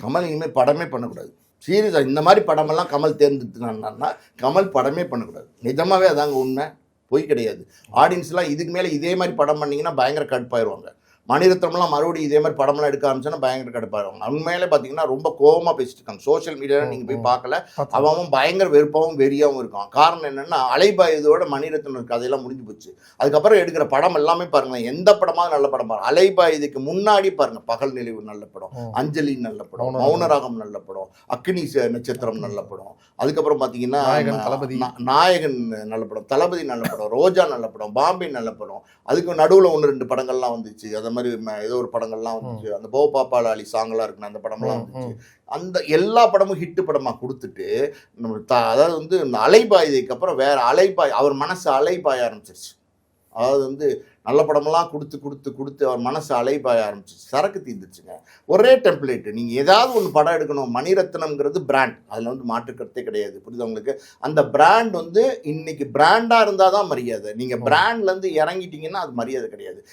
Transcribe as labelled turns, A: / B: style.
A: கமல் இனிமேல் படமே பண்ணக்கூடாது. சீரியஸாக இந்த மாதிரி படமெல்லாம் கமல் தேர்ந்தெடுத்துனான்னா கமல் படமே பண்ணக்கூடாது. நிஜமாகவே அதாங்க உண்மை, பொய் கிடையாது. ஆடியன்ஸ்லாம் இதுக்கு மேலே இதே மாதிரி படம் பண்ணிங்கன்னா பயங்கர கடுப்பாயிருவாங்க. மணிரத்னம்லாம் மறுபடியும் இதே மாதிரி படம்லாம் எடுக்க ஆரம்பிச்சோன்னா பயங்கர கடுப்பாயிருவாங்க. உண்மையிலே பார்த்தீங்கன்னா ரொம்ப கோவமாக பேசிட்டு இருக்காங்க. சோஷியல் மீடியாவில் நீங்கள் போய் பார்க்கல, அவன் பயங்கர வெறுப்பாகவும் வெறியாகவும் இருக்கான். காரணம் என்னென்னா அலைபாயுதோட மணிரத்னம் கதையெல்லாம் முடிஞ்சு போச்சு. அதுக்கப்புறம் எடுக்கிற படம் எல்லாமே பாருங்களேன், எந்த படமாவது நல்ல படம் பாருங்க. அலைபாயுதுக்கு முன்னாடி பாருங்கள், பகல் நிலவு நல்ல படம், அஞ்சலி நல்ல படம், மௌனராகம் நல்ல படம், அக்னி நட்சத்திரம் நல்ல படம், அதுக்கப்புறம் பார்த்தீங்கன்னா நாயகன் நல்ல படம், தளபதி நல்ல படம், ரோஜா நல்ல படம், பாம்பே நல்ல படம், அதுக்கு நடுவில் 1-2 படங்கள்லாம் வந்துச்சு. அதை மாதிரி ஏதோ ஒரு படங்கள்லாம் வந்துச்சு. அந்த போ பாப்பாலாலி சாங்கெல்லாம் இருக்குன்னு அந்த படம்லாம் வந்துச்சு. அந்த எல்லா படமும் ஹிட்டு படமாக கொடுத்துட்டு அதாவது வந்து இந்த அலைபாயுதைக்கு அப்புறம் வேற அவர் மனசு அலைபாய ஆரம்பிச்சிருச்சு. அதாவது நல்ல படமெல்லாம் கொடுத்து அவர் மனசு அலைபாய ஆரம்பிச்சிச்சு. சரக்கு தீர்ந்துச்சுங்க. ஒரே டெம்ப்ளேட்டு. நீங்கள் ஏதாவது ஒன்று படம் எடுக்கணும். மணிரத்னம்ங்கிறது பிராண்ட், அதில் மாற்றுக்கருத்தே கிடையாது. புரியுது உங்களுக்கு? அந்த பிராண்ட் இன்னைக்கு பிராண்டாக இருந்தால் தான் மரியாதை. நீங்கள் பிராண்ட்லேருந்து இறங்கிட்டீங்கன்னா அது மரியாதை கிடையாது.